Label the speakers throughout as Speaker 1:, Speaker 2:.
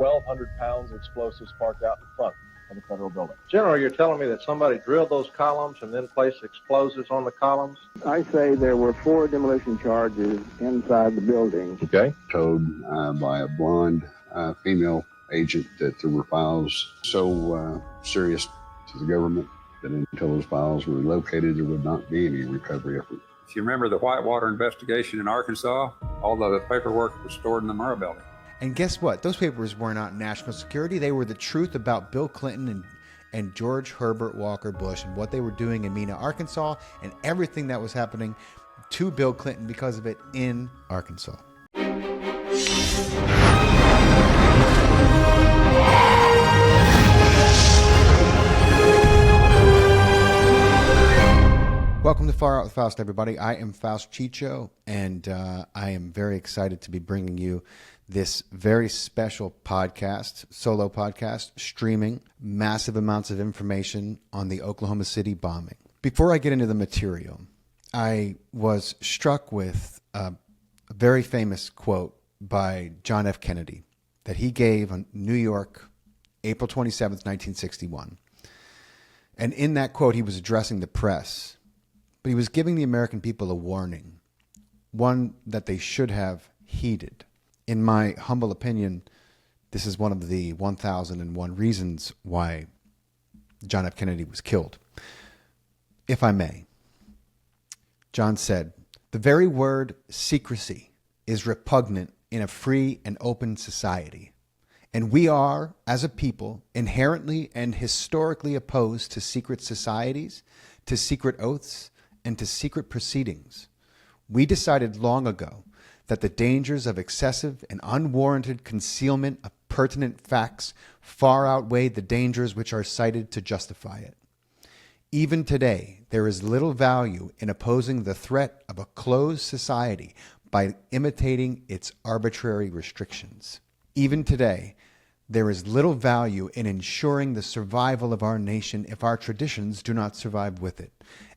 Speaker 1: 1,200 pounds of explosives parked out in front of the federal building.
Speaker 2: General, you're telling me that somebody drilled those columns and then placed explosives on the columns?
Speaker 3: I say there were 4 demolition charges inside the building.
Speaker 1: Okay.
Speaker 4: Told by a blonde female agent that there were files so serious to the government that until those files were located, there would not be any recovery effort.
Speaker 5: If you remember the Whitewater investigation in Arkansas, all the paperwork was stored in the Murrah Building.
Speaker 6: And guess what? Those papers were not national security. They were the truth about Bill Clinton and George Herbert Walker Bush and what they were doing in Mena, Arkansas, and everything that was happening to Bill Clinton because of it in Arkansas. Welcome to Far Out with Faust, everybody. I am Faust Checho, and I am very excited to be bringing you this very special podcast, solo podcast, streaming massive amounts of information on the Oklahoma City bombing. Before I get into the material, I was struck with a very famous quote by John F. Kennedy that he gave on New York, April 27th, 1961. And in that quote, he was addressing the press. But he was giving the American people a warning, one that they should have heeded. In my humble opinion, this is one of the 1,001 reasons why John F. Kennedy was killed. If I may, John said, "The very word secrecy is repugnant in a free and open society. And we are, as a people, inherently and historically opposed to secret societies, to secret oaths, and to secret proceedings. We decided long ago that the dangers of excessive and unwarranted concealment of pertinent facts far outweigh the dangers which are cited to justify it. Even today, there is little value in opposing the threat of a closed society by imitating its arbitrary restrictions. Even today, there is little value in ensuring the survival of our nation if our traditions do not survive with it.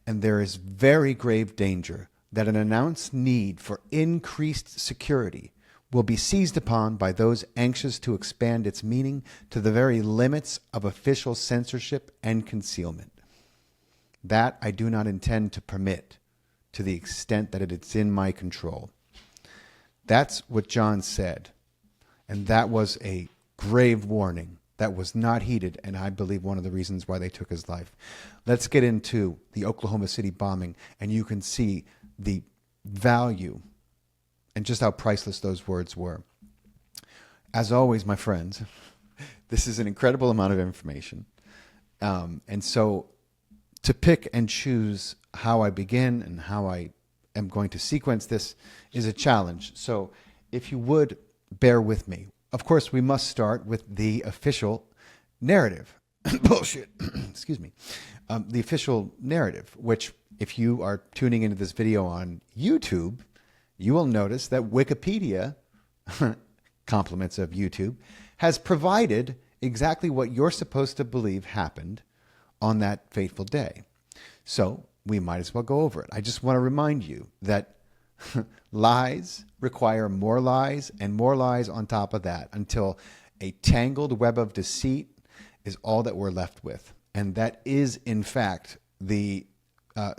Speaker 6: And there is very grave danger that an announced need for increased security will be seized upon by those anxious to expand its meaning to the very limits of official censorship and concealment. That I do not intend to permit to the extent that it is in my control." That's what John said. And that was a grave warning that was not heeded, and I believe one of the reasons why they took his life. Let's get into the Oklahoma City bombing, and you can see the value and just how priceless those words were. As always, my friends, this is an incredible amount of information. And so to pick and choose how I begin and how I am going to sequence this is a challenge. So if you would bear with me. Of course, we must start with the official narrative. Bullshit. Excuse me. The official narrative, which if you are tuning into this video on YouTube, you will notice that Wikipedia, compliments of YouTube, has provided exactly what you're supposed to believe happened on that fateful day. So we might as well go over it. I just want to remind you that lies require more lies and more lies on top of that until a tangled web of deceit is all that we're left with. And that is, in fact, the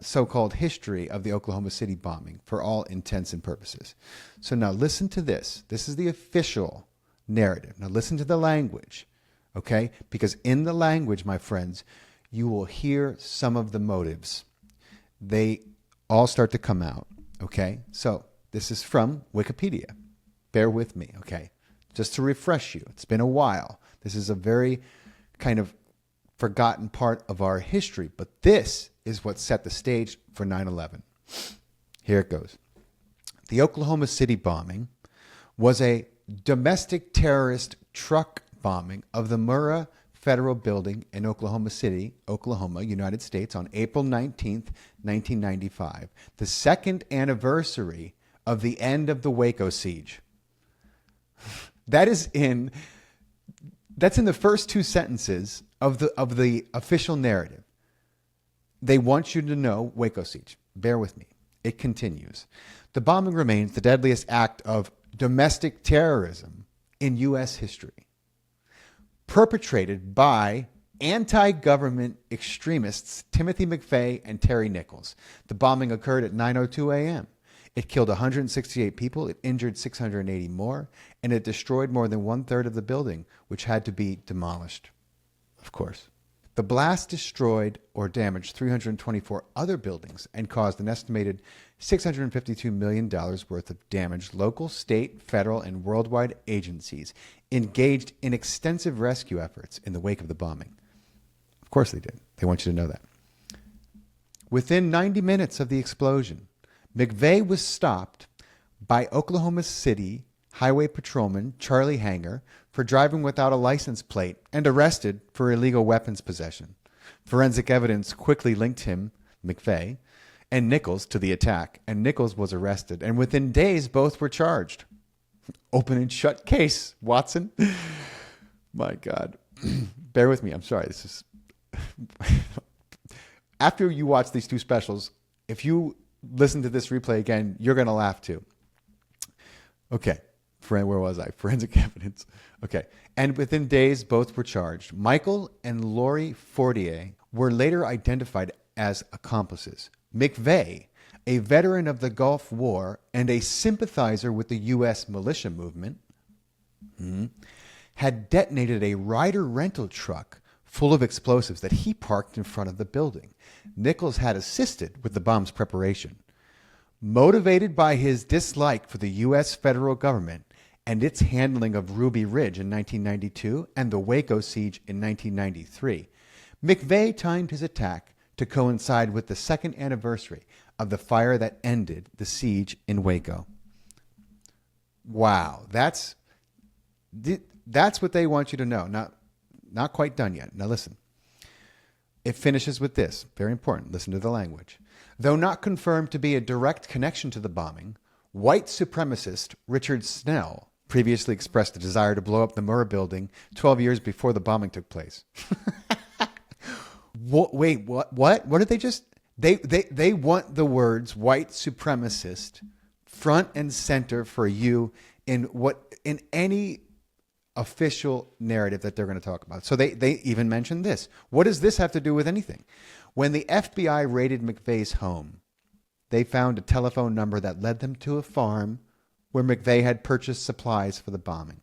Speaker 6: so-called history of the Oklahoma City bombing for all intents and purposes. So now listen to this. This is the official narrative. Now listen to the language, okay? Because in the language, my friends, you will hear some of the motives. They all start to come out. Okay, so this is from Wikipedia. Bear with me, okay? Just to refresh you. It's been a while. This is a very kind of forgotten part of our history, but this is what set the stage for 9/11. Here it goes. The Oklahoma City bombing was a domestic terrorist truck bombing of the Murrah Federal Building in Oklahoma City, Oklahoma, United States, on April 19th, 1995, the second anniversary of the end of the Waco siege. That's in the first two sentences of the official narrative. They want you to know Waco siege. Bear with me. It continues. The bombing remains the deadliest act of domestic terrorism in U.S. history. perpetrated by anti-government extremists Timothy McVeigh and Terry Nichols. The bombing occurred at 9:02 a.m. It killed 168 people, it injured 680 more, and it destroyed more than 1/3 of the building, which had to be demolished, of course. The blast destroyed or damaged 324 other buildings and caused an estimated $652 million worth of damage. Local, state, federal, and worldwide agencies engaged in extensive rescue efforts in the wake of the bombing. Of course they did. They want you to know that. Within 90 minutes of the explosion, McVeigh was stopped by Oklahoma City Highway Patrolman Charlie Hanger for driving without a license plate and arrested for illegal weapons possession. Forensic evidence quickly linked him, McVeigh, and Nichols to the attack, and Nichols was arrested, and within days both were charged. Open and shut case, Watson. My God. Bear with me. I'm sorry. This is after you watch these two specials, if you listen to this replay again, you're going to laugh too. Okay. Where was I? Forensic evidence. Okay. And within days, both were charged. Michael and Lori Fortier were later identified as accomplices. McVeigh, a veteran of the Gulf War and a sympathizer with the U.S. militia movement, had detonated a Ryder rental truck full of explosives that he parked in front of the building. Nichols had assisted with the bomb's preparation. Motivated by his dislike for the U.S. federal government and its handling of Ruby Ridge in 1992 and the Waco siege in 1993, McVeigh timed his attack to coincide with the second anniversary of the fire that ended the siege in Waco. Wow, that's what they want you to know. Not quite done yet. Now listen. It finishes with this. Very important. Listen to the language. Though not confirmed to be a direct connection to the bombing, white supremacist Richard Snell previously expressed a desire to blow up the Murrah Building 12 years before the bombing took place. Wait, what? What did they just... They want the words white supremacist front and center for you in any official narrative that they're going to talk about. So they even mentioned this. What does this have to do with anything? When the FBI raided McVeigh's home, they found a telephone number that led them to a farm where McVeigh had purchased supplies for the bombing.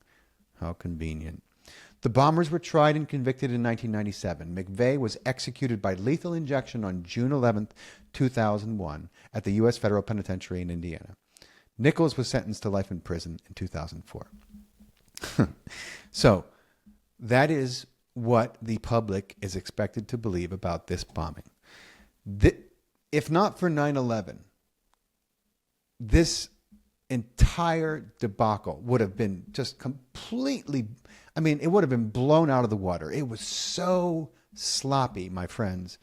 Speaker 6: How convenient. The bombers were tried and convicted in 1997. McVeigh was executed by lethal injection on June 11th, 2001 at the U.S. Federal Penitentiary in Indiana. Nichols was sentenced to life in prison in 2004. So that is what the public is expected to believe about this bombing. If not for 9/11, this entire debacle would have been just completely, it would have been blown out of the water. It was so sloppy, my friends.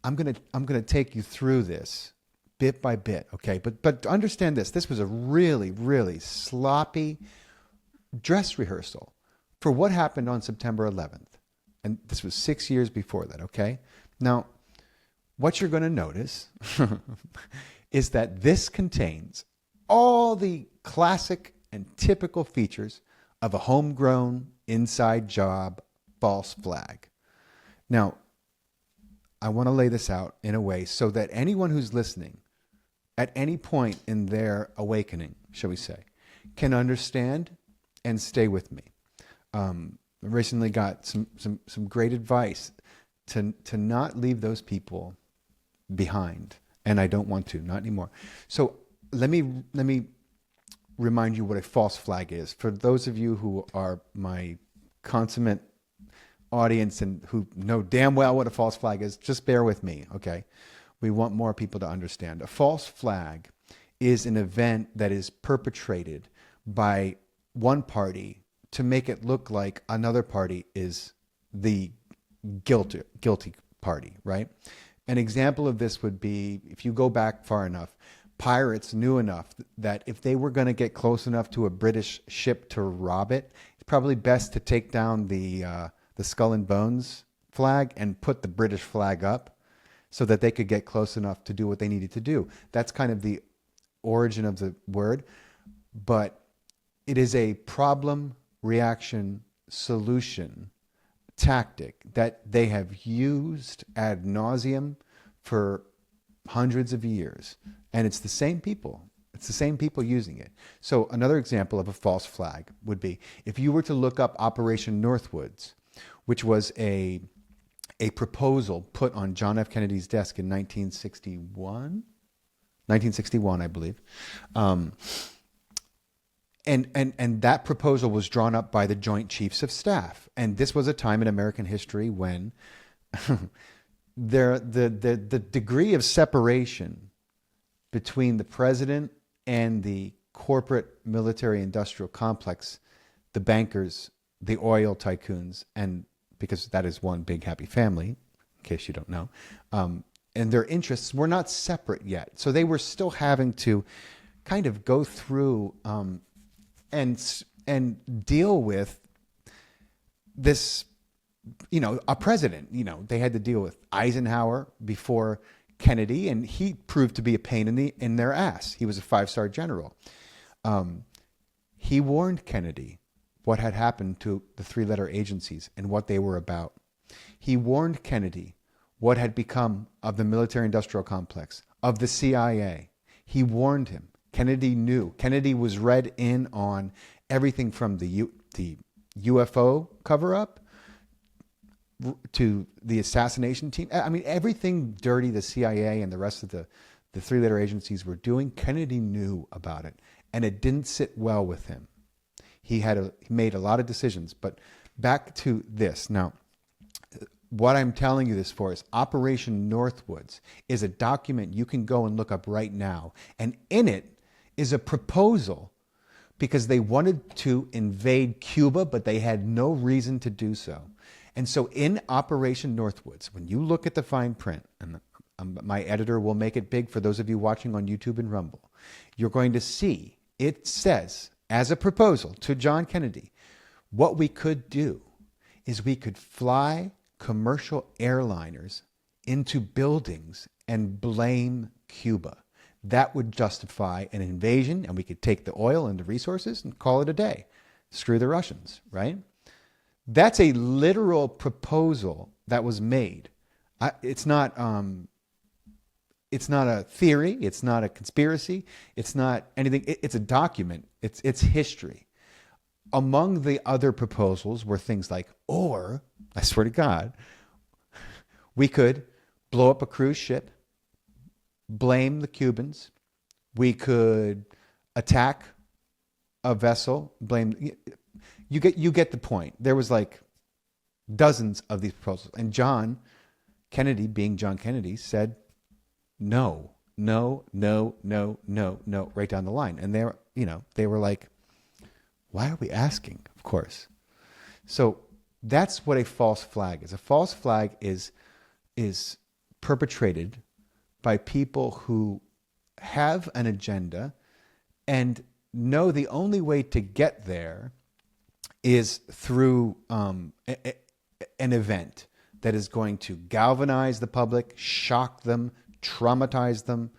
Speaker 6: I'm gonna take you through this bit by bit, okay? But understand this. This was a really, really sloppy dress rehearsal for what happened on September 11th. And this was 6 years before that, okay? Now, what you're going to notice is that this contains all the classic and typical features of a homegrown inside job false flag. Now, I want to lay this out in a way so that anyone who's listening at any point in their awakening, shall we say, can understand and stay with me. I recently got some great advice to not leave those people behind, and I don't want to, not anymore. So let me remind you what a false flag is. For those of you who are my consummate audience and who know damn well what a false flag is, just bear with me, okay? We want more people to understand. A false flag is an event that is perpetrated by one party to make it look like another party is the guilty party, right? An example of this would be, if you go back far enough, pirates knew enough that if they were going to get close enough to a British ship to rob it, it's probably best to take down the skull and bones flag and put the British flag up so that they could get close enough to do what they needed to do. That's kind of the origin of the word, but it is a problem, reaction, solution tactic that they have used ad nauseum for hundreds of years. And it's the same people. It's the same people using it. So another example of a false flag would be if you were to look up Operation Northwoods, which was a proposal put on John F. Kennedy's desk in 1961, I believe. And that proposal was drawn up by the Joint Chiefs of Staff. And this was a time in American history when the degree of separation between the president and the corporate military industrial complex, the bankers, the oil tycoons, and because that is one big happy family, in case you don't know, and their interests were not separate yet. So they were still having to kind of go through and deal with this, a president. They had to deal with Eisenhower before Kennedy, and he proved to be a pain in their ass. He was a 5-star general. He warned Kennedy what had happened to the 3-letter agencies and what they were about. He warned Kennedy what had become of the military-industrial complex, of the CIA. He warned him. Kennedy knew. Kennedy was read in on everything from the UFO cover-up to the assassination team. I mean, everything dirty the CIA and the rest of the 3-letter agencies were doing, Kennedy knew about it. And it didn't sit well with him. He made a lot of decisions. But back to this. Now, what I'm telling you this for is Operation Northwoods is a document you can go and look up right now. And in it is a proposal because they wanted to invade Cuba, but they had no reason to do so. And so in Operation Northwoods, when you look at the fine print, and my editor will make it big for those of you watching on YouTube and Rumble, you're going to see it says, as a proposal to John Kennedy, what we could do is we could fly commercial airliners into buildings and blame Cuba. That would justify an invasion, and we could take the oil and the resources and call it a day. Screw the Russians, right? That's a literal proposal that was made. It's not a theory. It's not a conspiracy. It's not anything. It's a document. It's history. Among the other proposals were things like, or, I swear to God, we could blow up a cruise ship, blame the Cubans. We could attack a vessel, blame. You get the point. There was like dozens of these proposals. And John Kennedy, being John Kennedy, said no, right down the line. And they were like, why are we asking? Of course. So that's what a false flag is. A false flag is perpetrated by people who have an agenda and know the only way to get there is through an event that is going to galvanize the public, shock them, traumatize them.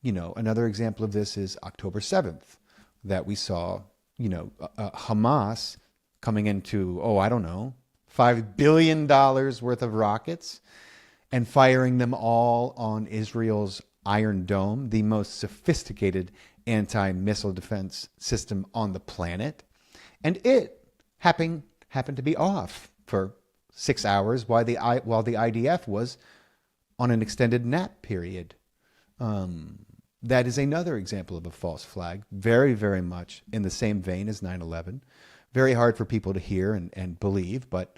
Speaker 6: Another example of this is October 7th, that we saw, Hamas coming into, $5 billion worth of rockets and firing them all on Israel's Iron Dome, the most sophisticated anti-missile defense system on the planet. And it happened to be off for 6 hours while the IDF was on an extended nap period. That is another example of a false flag, very, very much in the same vein as 9/11. Very hard for people to hear and believe, but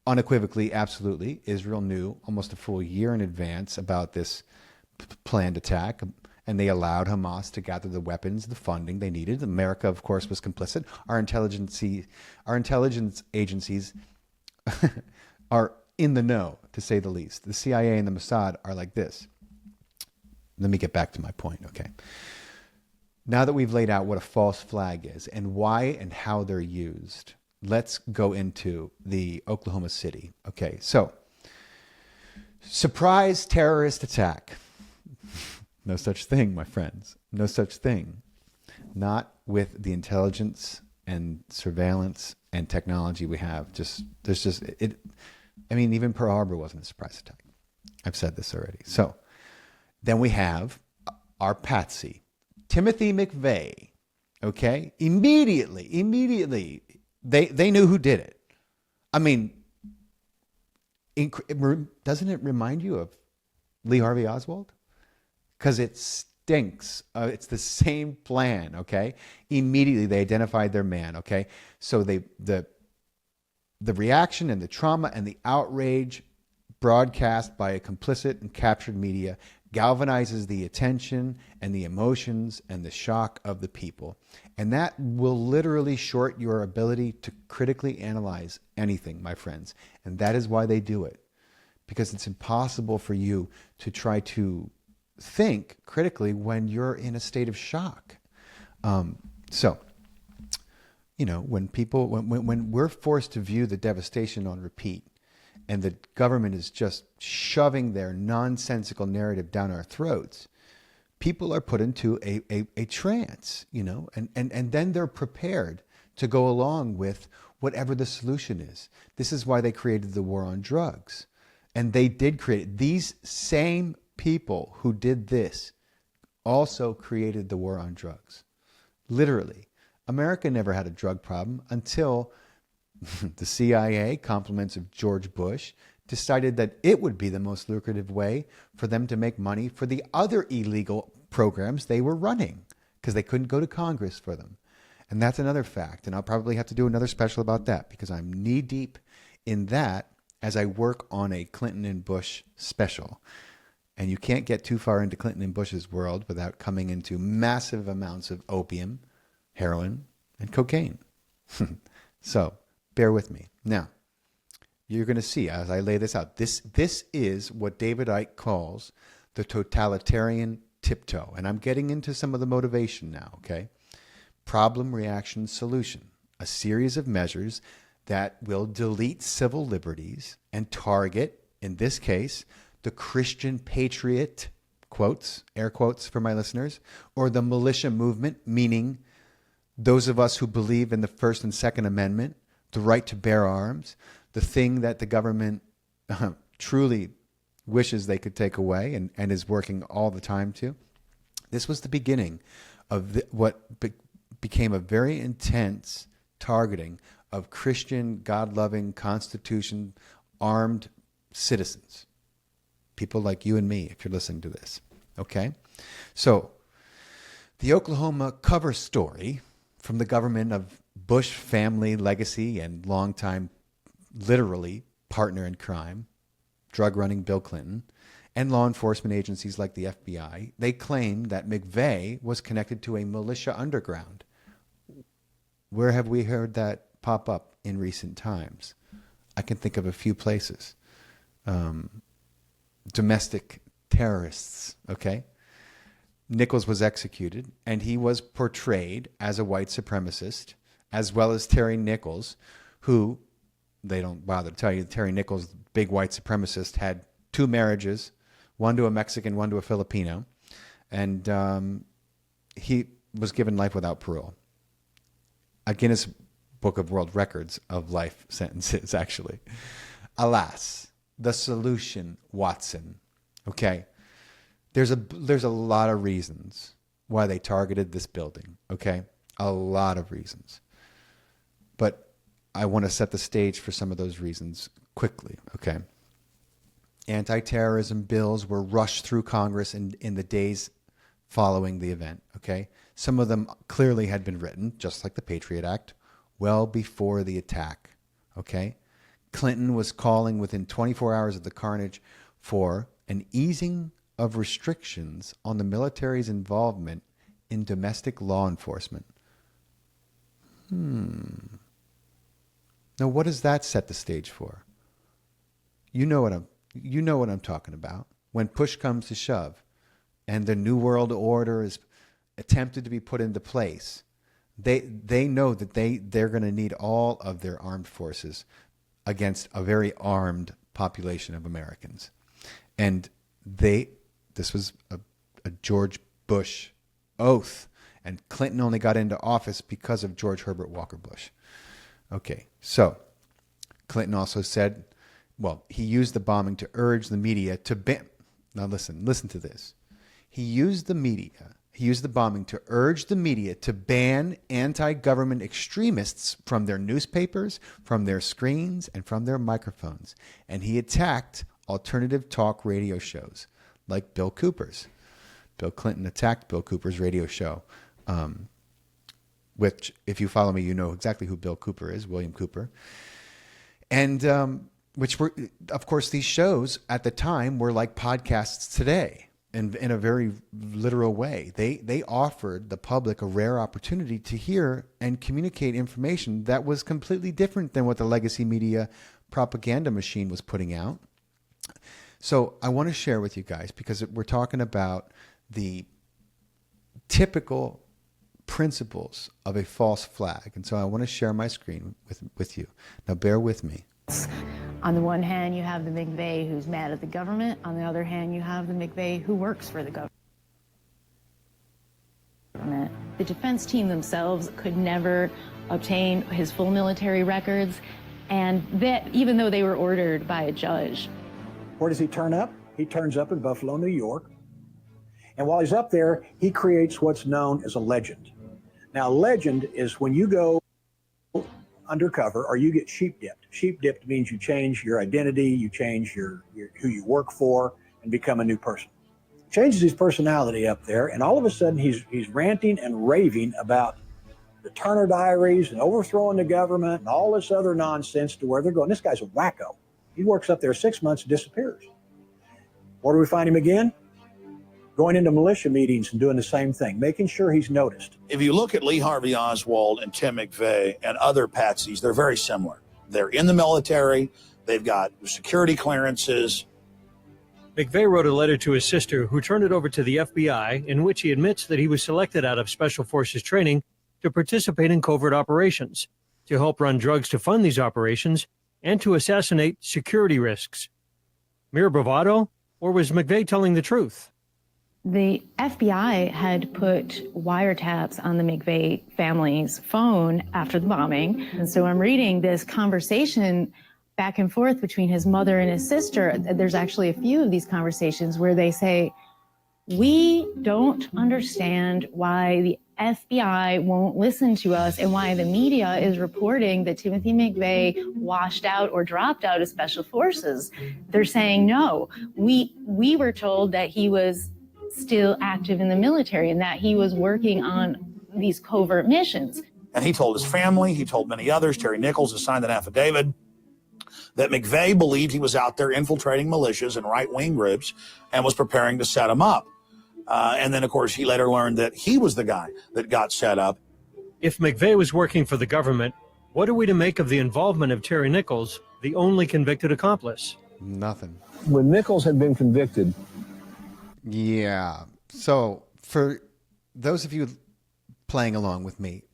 Speaker 6: unequivocally, absolutely, Israel knew almost a full year in advance about this planned attack, and they allowed Hamas to gather the weapons, the funding they needed. America, of course, was complicit. Our intelligence agencies are in the know, to say the least. The CIA and the Mossad are like this. Let me get back to my point, okay? Now that we've laid out what a false flag is and why and how they're used, let's go into the Oklahoma City. Okay, so surprise terrorist attack. No such thing, my friends. No such thing. Not with the intelligence and surveillance and technology we have, even Pearl Harbor wasn't a surprise attack. I've said this already. So then we have our patsy, Timothy McVeigh. Okay, immediately, they knew who did it. I mean, doesn't it remind you of Lee Harvey Oswald? Because it stinks. It's the same plan. Okay, immediately they identified their man. Okay, so the reaction and the trauma and the outrage broadcast by a complicit and captured media galvanizes the attention and the emotions and the shock of the people. And that will literally short your ability to critically analyze anything, my friends. And that is why they do it. Because it's impossible for you to try to think critically when you're in a state of shock. When we're forced to view the devastation on repeat, and the government is just shoving their nonsensical narrative down our throats, people are put into a trance, and then they're prepared to go along with whatever the solution is. This is why they created the war on drugs. And they did create, these same people who did this also created the war on drugs. Literally. America never had a drug problem until the CIA, compliments of George Bush, decided that it would be the most lucrative way for them to make money for the other illegal programs they were running, because they couldn't go to Congress for them. And that's another fact. And I'll probably have to do another special about that, because I'm knee deep in that as I work on a Clinton and Bush special. And you can't get too far into Clinton and Bush's world without coming into massive amounts of opium, heroin, and cocaine. So bear with me. Now, you're going to see as I lay this out. This is what David Icke calls the totalitarian tiptoe. And I'm getting into some of the motivation now, okay? Problem, reaction, solution. A series of measures that will delete civil liberties and target, in this case, the Christian patriot, quotes, air quotes for my listeners, or the militia movement, meaning those of us who believe in the First and Second Amendment, the right to bear arms, the thing that the government truly wishes they could take away and is working all the time to. This was the beginning of what became a very intense targeting of Christian, God-loving, Constitution, armed citizens. People like you and me, if you're listening to this. Okay? So, the Oklahoma cover story from the government of Bush family legacy and longtime, literally, partner in crime, drug-running Bill Clinton, and law enforcement agencies like the FBI, they claim that McVeigh was connected to a militia underground. Where have we heard that pop up in recent times? I can think of a few places. Domestic terrorists, okay? Nichols was executed, and he was portrayed as a white supremacist, as well as Terry Nichols, who, they don't bother to tell you, Terry Nichols, big white supremacist, had 2 marriages, one to a Mexican, one to a Filipino, and he was given life without parole. A Guinness Book of World Records of life sentences, actually. Alas, the solution, Watson. Okay, there's a lot of reasons why they targeted this building. Okay, a lot of reasons. But I want to set the stage for some of those reasons quickly. Okay, anti-terrorism bills were rushed through Congress in the days following the event. Okay, some of them clearly had been written, just like the Patriot Act, well before the attack. Okay. Clinton was calling within 24 hours of the carnage for an easing of restrictions on the military's involvement in domestic law enforcement. Now, what does that set the stage for? You know what I'm talking about. When push comes to shove, and the New World Order is attempted to be put into place, they know that they're going to need all of their armed forces against a very armed population of Americans. And this was a George Bush oath. And Clinton only got into office because of George Herbert Walker Bush. Okay, so Clinton also said, well, he used the bombing to urge the media to ban. Now listen to this. He used the bombing to urge the media to ban anti-government extremists from their newspapers, from their screens, and from their microphones. And he attacked alternative talk radio shows like Bill Cooper's. Bill Clinton attacked Bill Cooper's radio show, which, if you follow me, you know exactly who Bill Cooper is, William Cooper. And which were, of course, these shows at the time were like podcasts today. In a very literal way. They offered the public a rare opportunity to hear and communicate information that was completely different than what the legacy media propaganda machine was putting out. So I want to share with you guys, because we're talking about the typical principles of a false flag. And so I want to share my screen with you. Now bear with me.
Speaker 7: On the one hand, you have the McVeigh who's mad at the government. On the other hand, you have the McVeigh who works for the government. The defense team themselves could never obtain his full military records, and that even though they were ordered by a judge.
Speaker 8: Where does he turn up? He turns up in Buffalo, New York. And while he's up there, he creates what's known as a legend. Now, legend is when you go undercover or you get sheep dipped. Sheep dipped means you change your identity, you change your who you work for, and become a new person. Changes his personality up there, and all of a sudden he's ranting and raving about the Turner Diaries and overthrowing the government and all this other nonsense to where they're going. This guy's a wacko. He works up there 6 months and disappears. Where do we find him again? Going into militia meetings and doing the same thing, making sure he's noticed.
Speaker 9: If you look at Lee Harvey Oswald and Tim McVeigh and other patsies, they're very similar. They're in the military. They've got security clearances.
Speaker 10: McVeigh wrote a letter to his sister, who turned it over to the FBI, in which he admits that he was selected out of Special Forces training to participate in covert operations, to help run drugs to fund these operations, and to assassinate security risks. Mere bravado, or was McVeigh telling the truth?
Speaker 7: The FBI had put wiretaps on the McVeigh family's phone after the bombing. And so I'm reading this conversation back and forth between his mother and his sister. There's actually a few of these conversations where they say, we don't understand why the FBI won't listen to us and why the media is reporting that Timothy McVeigh washed out or dropped out of Special Forces. They're saying, no, we were told that he was still active in the military and that he was working on these covert missions.
Speaker 9: And he told his family, he told many others, Terry Nichols has signed an affidavit, that McVeigh believed he was out there infiltrating militias and right-wing groups and was preparing to set them up. And then, of course, he later learned that he was the guy that got set up.
Speaker 10: If McVeigh was working for the government, what are we to make of the involvement of Terry Nichols, the only convicted accomplice?
Speaker 6: Nothing.
Speaker 8: When Nichols had been convicted.
Speaker 6: Yeah. So for those of you playing along with me,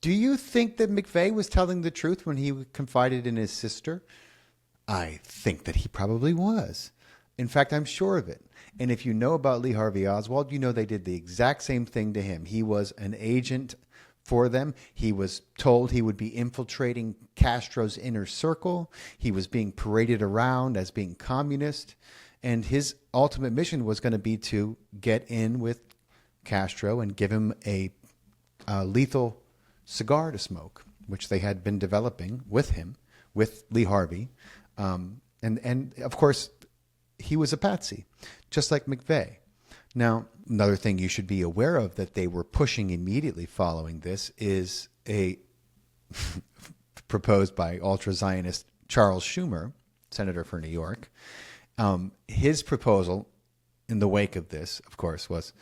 Speaker 6: do you think that McVeigh was telling the truth when he confided in his sister? I think that he probably was. In fact, I'm sure of it. And if you know about Lee Harvey Oswald, you know they did the exact same thing to him. He was an agent for them. He was told he would be infiltrating Castro's inner circle. He was being paraded around as being communist. And his ultimate mission was going to be to get in with Castro and give him a lethal cigar to smoke, which they had been developing with him, with Lee Harvey. And of course, he was a patsy, just like McVeigh. Now, another thing you should be aware of that they were pushing immediately following this is a proposed by ultra-Zionist Charles Schumer, senator for New York. His proposal in the wake of this, of course, was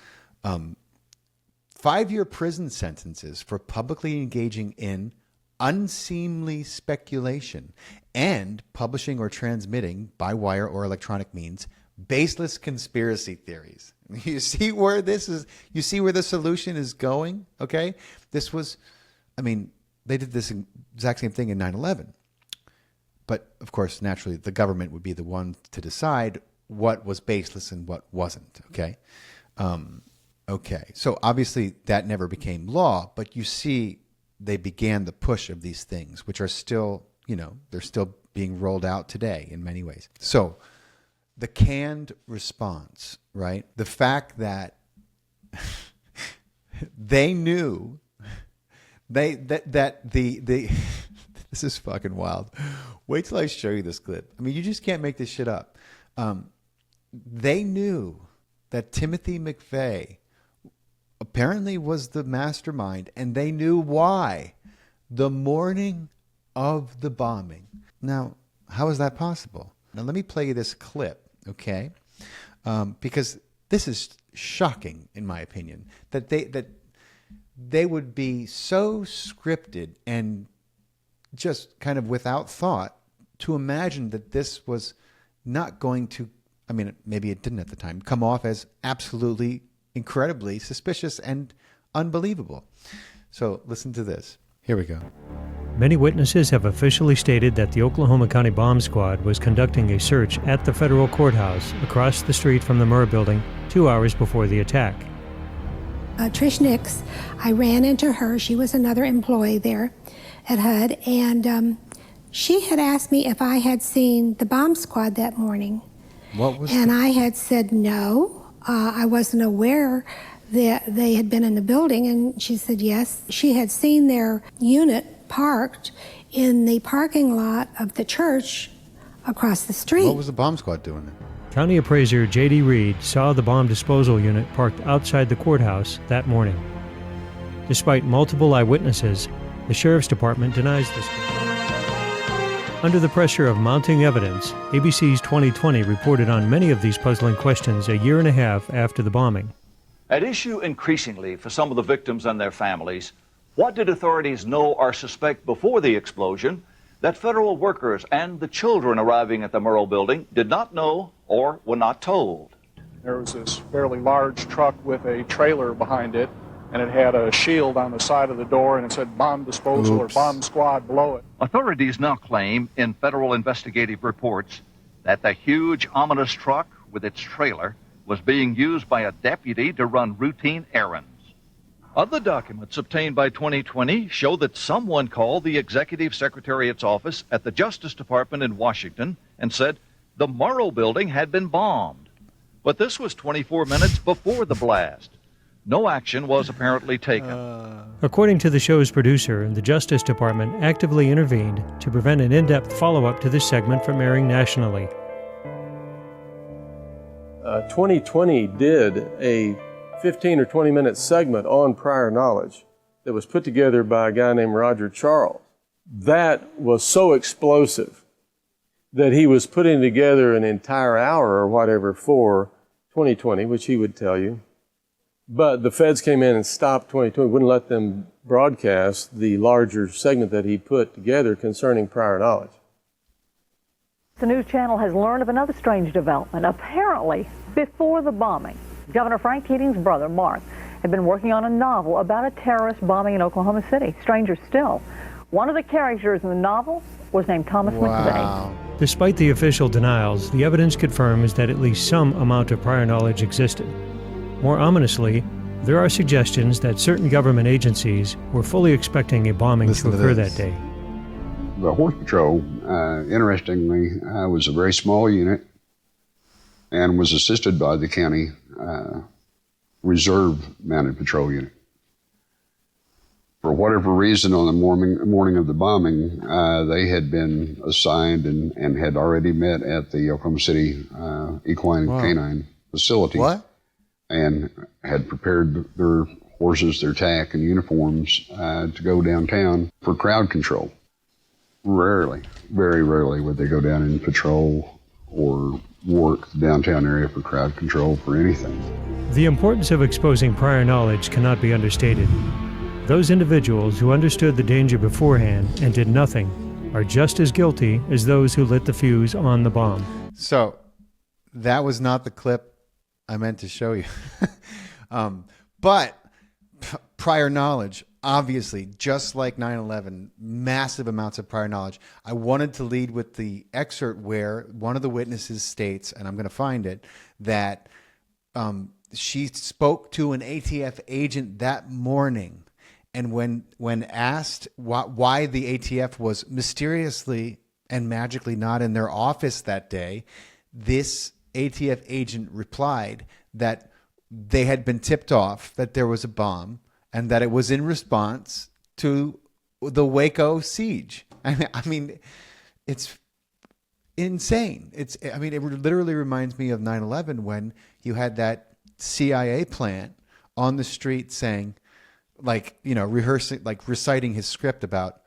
Speaker 6: 5-year prison sentences for publicly engaging in unseemly speculation and publishing or transmitting by wire or electronic means baseless conspiracy theories. You see where this is, you see where the solution is going? Okay. This was, I mean, they did this exact same thing in 9/11. But of course, naturally, the government would be the one to decide what was baseless and what wasn't. Okay. Okay. So obviously that never became law, but you see they began the push of these things, which are still, they're still being rolled out today in many ways. So the canned response, right? The fact that they knew that the this is fucking wild. Wait till I show you this clip. I mean, you just can't make this shit up. They knew that Timothy McVeigh apparently was the mastermind, and they knew why the morning of the bombing. Now, how is that possible? Now, let me play you this clip, okay? Because this is shocking, in my opinion, that they would be so scripted and just kind of without thought to imagine that this was not going to, I mean, maybe it didn't at the time, come off as absolutely incredibly suspicious and unbelievable. So listen to this. Here we go.
Speaker 10: Many witnesses have officially stated that the Oklahoma County Bomb Squad was conducting a search at the federal courthouse across the street from the Murrah Building 2 hours before the attack.
Speaker 11: Trish Nix, I ran into her. She was another employee there at HUD, and she had asked me if I had seen the bomb squad that morning. I had said no. I wasn't aware that they had been in the building, and she said yes. She had seen their unit parked in the parking lot of the church across the street.
Speaker 6: What was the bomb squad doing there?
Speaker 10: County Appraiser J.D. Reed saw the bomb disposal unit parked outside the courthouse that morning. Despite multiple eyewitnesses, the Sheriff's Department denies this. Under the pressure of mounting evidence, ABC's 2020 reported on many of these puzzling questions a year and a half after the bombing.
Speaker 12: At issue increasingly for some of the victims and their families, what did authorities know or suspect before the explosion that federal workers and the children arriving at the Murrah Building did not know or were not told?
Speaker 13: There was this fairly large truck with a trailer behind it, and it had a shield on the side of the door, and it said bomb disposal or bomb squad below it.
Speaker 12: Authorities now claim in federal investigative reports that the huge, ominous truck with its trailer was being used by a deputy to run routine errands. Other documents obtained by 2020 show that someone called the Executive Secretariat's office at the Justice Department in Washington and said the Murrah Building had been bombed. But this was 24 minutes before the blast. No action was apparently taken.
Speaker 10: According to the show's producer, the Justice Department actively intervened to prevent an in-depth follow-up to this segment from airing nationally.
Speaker 14: 2020 did a 15 or 20 minute segment on prior knowledge that was put together by a guy named Roger Charles. That was so explosive that he was putting together an entire hour or whatever for 2020, which he would tell you. But the feds came in and stopped 2020, wouldn't let them broadcast the larger segment that he put together concerning prior knowledge.
Speaker 15: The news channel has learned of another strange development. Apparently, before the bombing, Governor Frank Keating's brother, Mark, had been working on a novel about a terrorist bombing in Oklahoma City. Stranger still, one of the characters in the novel was named Thomas McVeigh.
Speaker 10: Despite the official denials, the evidence confirms that at least some amount of prior knowledge existed. More ominously, there are suggestions that certain government agencies were fully expecting a bombing to occur that day.
Speaker 4: The Horse Patrol, interestingly, was a very small unit and was assisted by the county reserve mounted patrol unit. For whatever reason, on the morning of the bombing, they had been assigned and had already met at the Oklahoma City Equine Canine facility. And had prepared their horses, their tack, and uniforms to go downtown for crowd control. Rarely, very rarely would they go down and patrol or work the downtown area for crowd control for anything.
Speaker 10: The importance of exposing prior knowledge cannot be understated. Those individuals who understood the danger beforehand and did nothing are just as guilty as those who lit the fuse on the bomb.
Speaker 6: So that was not the clip I meant to show you. But prior knowledge, obviously, just like 9/11, massive amounts of prior knowledge. I wanted to lead with the excerpt where one of the witnesses states, and I'm going to find it, that she spoke to an ATF agent that morning. And when asked why the ATF was mysteriously and magically not in their office that day, this ATF agent replied that they had been tipped off that there was a bomb and that it was in response to the Waco siege. I mean, it's insane. It literally reminds me of 9/11 when you had that CIA plant on the street saying, reciting his script about,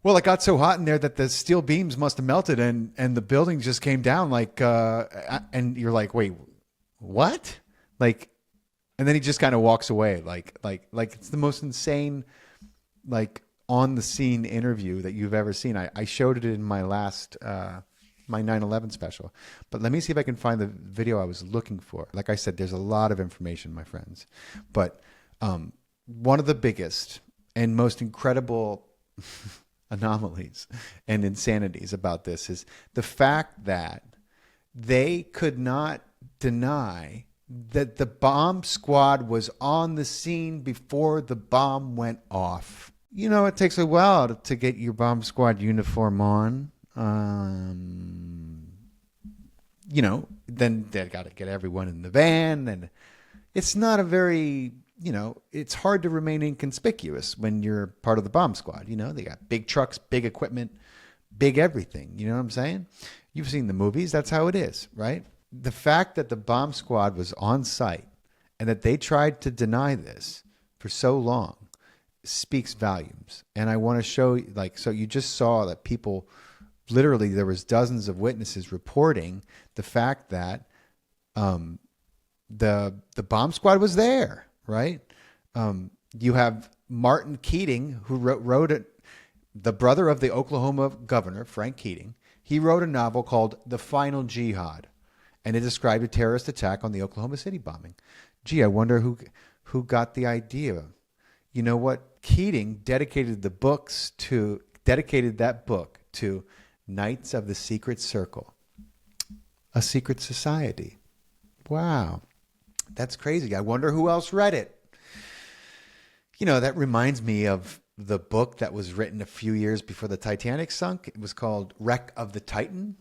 Speaker 6: well, it got so hot in there that the steel beams must have melted and the building just came down and you're like, wait, what? And then he just kind of walks away like it's the most insane, on the scene interview that you've ever seen. I showed it in my last, my 9/11 special, but let me see if I can find the video I was looking for. Like I said, there's a lot of information, my friends, but, one of the biggest and most incredible anomalies and insanities about this is the fact that they could not deny that the bomb squad was on the scene before the bomb went off. You know, it takes a while to get your bomb squad uniform on. Then they got to get everyone in the van, and it's not a very... it's hard to remain inconspicuous when you're part of the bomb squad. They got big trucks, big equipment, big everything. You know what I'm saying? You've seen the movies. That's how it is, right? The fact that the bomb squad was on site and that they tried to deny this for so long speaks volumes. And I want to show you, so you just saw that people, literally there was dozens of witnesses reporting the fact that the bomb squad was there. Right? You have Martin Keating, who wrote it, the brother of the Oklahoma governor, Frank Keating. He wrote a novel called The Final Jihad, and it described a terrorist attack on the Oklahoma City bombing. Gee, I wonder who got the idea. You know what? Keating dedicated that book to Knights of the Secret Circle, a secret society. Wow. That's crazy. I wonder who else read it. That reminds me of the book that was written a few years before the Titanic sunk. It was called Wreck of the Titan.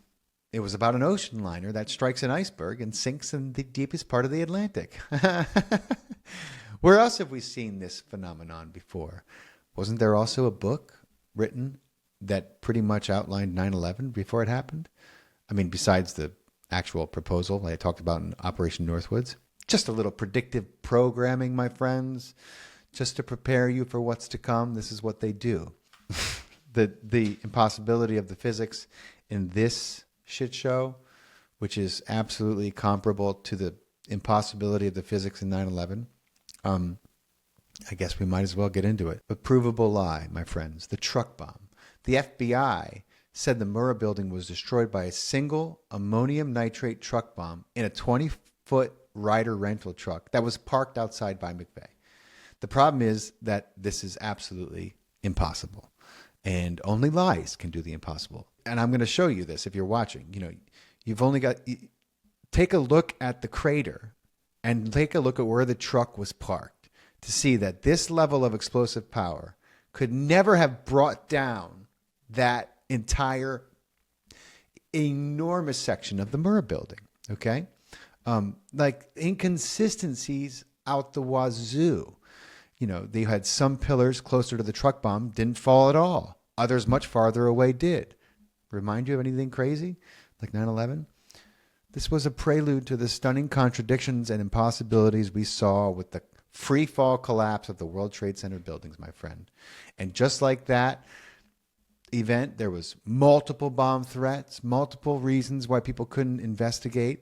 Speaker 6: It was about an ocean liner that strikes an iceberg and sinks in the deepest part of the Atlantic. Where else have we seen this phenomenon before? Wasn't there also a book written that pretty much outlined 9/11 before it happened? I mean, besides the actual proposal that I talked about in Operation Northwoods. Just a little predictive programming, my friends, just to prepare you for what's to come. This is what they do. The impossibility of the physics in this shit show, which is absolutely comparable to the impossibility of the physics in 9/11. I guess we might as well get into it. A provable lie, my friends, the truck bomb. The FBI said the Murrah Building was destroyed by a single ammonium nitrate truck bomb in a 20-foot Ryder rental truck that was parked outside by McVeigh. The problem is that this is absolutely impossible, and only lies can do the impossible. And I'm going to show you this if you're watching. You've only got... Take a look at the crater and take a look at where the truck was parked to see that this level of explosive power could never have brought down that entire enormous section of the Murrah Building, okay? Inconsistencies out the wazoo. They had some pillars closer to the truck bomb didn't fall at all. Others much farther away did. Remind you of anything crazy? Like 9/11? This was a prelude to the stunning contradictions and impossibilities we saw with the free fall collapse of the World Trade Center buildings, my friend. And just like that event, there was multiple bomb threats, multiple reasons why people couldn't investigate.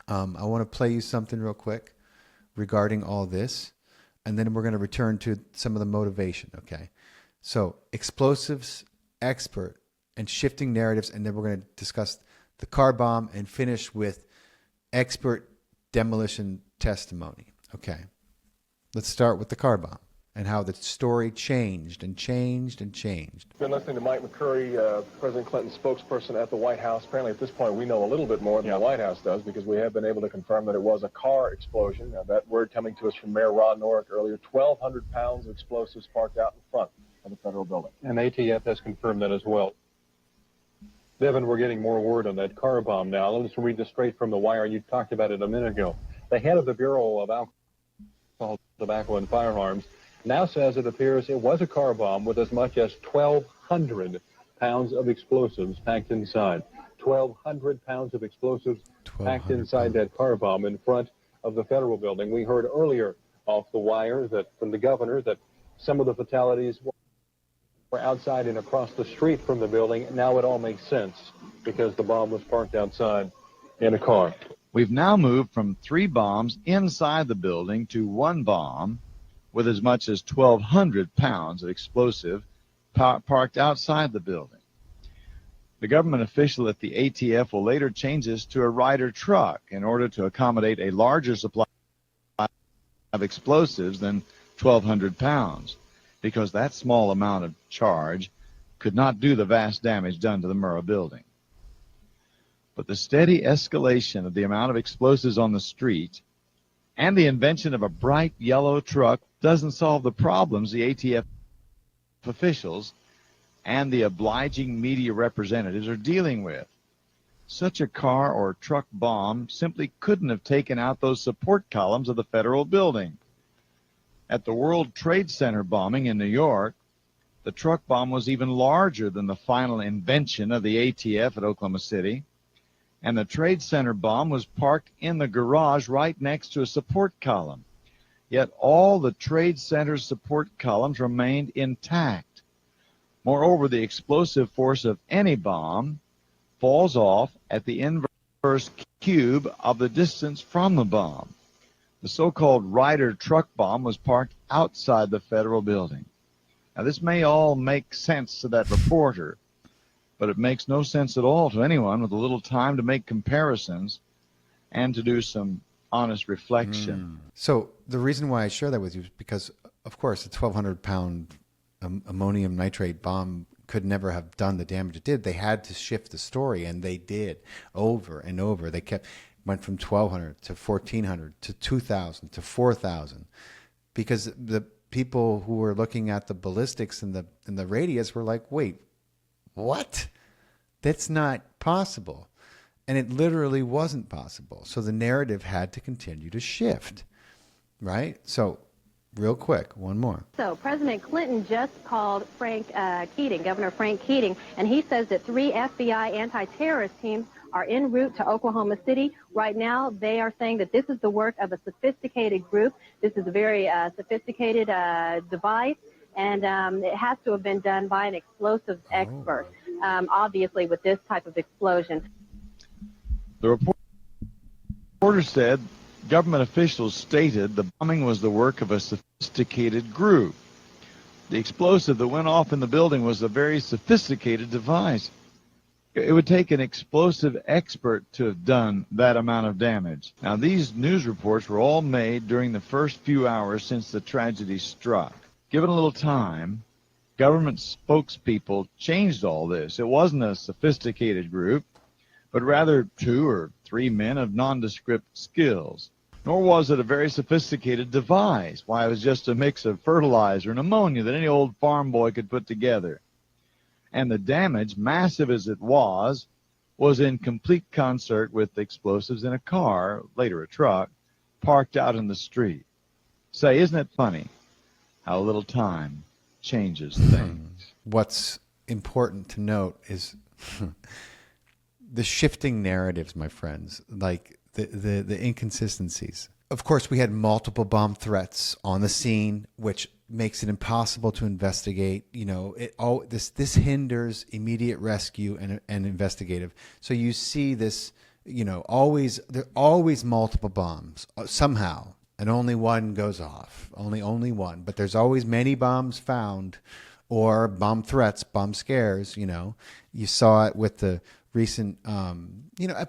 Speaker 6: I want to play you something real quick regarding all this, and then we're going to return to some of the motivation, okay? So, explosives expert and shifting narratives, and then we're going to discuss the car bomb and finish with expert demolition testimony, okay? Let's start with the car bomb. and how the story changed and changed and changed.
Speaker 1: Been listening to Mike McCurry, President Clinton's spokesperson at the White House. Apparently, at this point, we know a little bit more than the White House does, because we have been able to confirm that it was a car explosion. Now, that word coming to us from Mayor Rod Norrick earlier, 1,200 pounds of explosives parked out in front of the federal building.
Speaker 2: And ATF has confirmed that as well. Devin, we're getting more word on that car bomb now. Let's read this straight from the wire. You talked about it a minute ago. The head of the Bureau of Alcohol, Tobacco, and Firearms now says it appears it was a car bomb with as much as 1,200 pounds of explosives packed inside. 1,200 pounds of explosives packed inside that car bomb in front of the federal building. We heard earlier off the wire that from the governor that some of the fatalities were outside and across the street from the building. Now it all makes sense because the bomb was parked outside in a car.
Speaker 16: We've now moved from 3 bombs inside the building to 1 bomb with as much as 1,200 pounds of explosive parked outside the building. The government official at the ATF will later change this to a Ryder truck in order to accommodate a larger supply of explosives than 1,200 pounds, because that small amount of charge could not do the vast damage done to the Murrah building. But the steady escalation of the amount of explosives on the street and the invention of a bright yellow truck doesn't solve the problems the ATF officials and the obliging media representatives are dealing with. Such a car or truck bomb simply couldn't have taken out those support columns of the federal building. At the World Trade Center bombing in New York, the truck bomb was even larger than the final invention of the ATF at Oklahoma City, and the Trade Center bomb was parked in the garage right next to a support column. Yet all the Trade Center's support columns remained intact. Moreover, the explosive force of any bomb falls off at the inverse cube of the distance from the bomb. The so-called Ryder truck bomb was parked outside the federal building. Now, this may all make sense to that reporter, but it makes no sense at all to anyone with a little time to make comparisons and to do some honest reflection.
Speaker 6: So the reason why I share that with you is because, of course, a 1,200-pound ammonium nitrate bomb could never have done the damage it did. They had to shift the story, and they did over and over. They went from 1,200 to 1,400 to 2,000 to 4,000, because the people who were looking at the ballistics and the radius were like, wait, what? That's not possible. And it literally wasn't possible. So the narrative had to continue to shift, right? So real quick, one more.
Speaker 17: So President Clinton just called Governor Frank Keating, and he says that 3 FBI anti-terrorist teams are en route to Oklahoma City. Right now, they are saying that this is the work of a sophisticated group. This is a very sophisticated device, and it has to have been done by an explosives expert, obviously, with this type of explosion.
Speaker 16: The reporter said government officials stated the bombing was the work of a sophisticated group. The explosive that went off in the building was a very sophisticated device. It would take an explosive expert to have done that amount of damage. Now, these news reports were all made during the first few hours since the tragedy struck. Given a little time, government spokespeople changed all this. It wasn't a sophisticated group, but rather 2 or 3 men of nondescript skills. Nor was it a very sophisticated device. Why, it was just a mix of fertilizer and ammonia that any old farm boy could put together. And the damage, massive as it was in complete concert with the explosives in a car, later a truck, parked out in the street. Say, isn't it funny how a little time changes things?
Speaker 6: What's important to note is the shifting narratives, my friends, like the inconsistencies. Of course, we had multiple bomb threats on the scene, which makes it impossible to investigate. You know, this hinders immediate rescue and investigative. So you see this, you know, there are always multiple bombs somehow, and only one goes off. Only one, but there's always many bombs found, or bomb threats, bomb scares. You know, you saw it with the recent,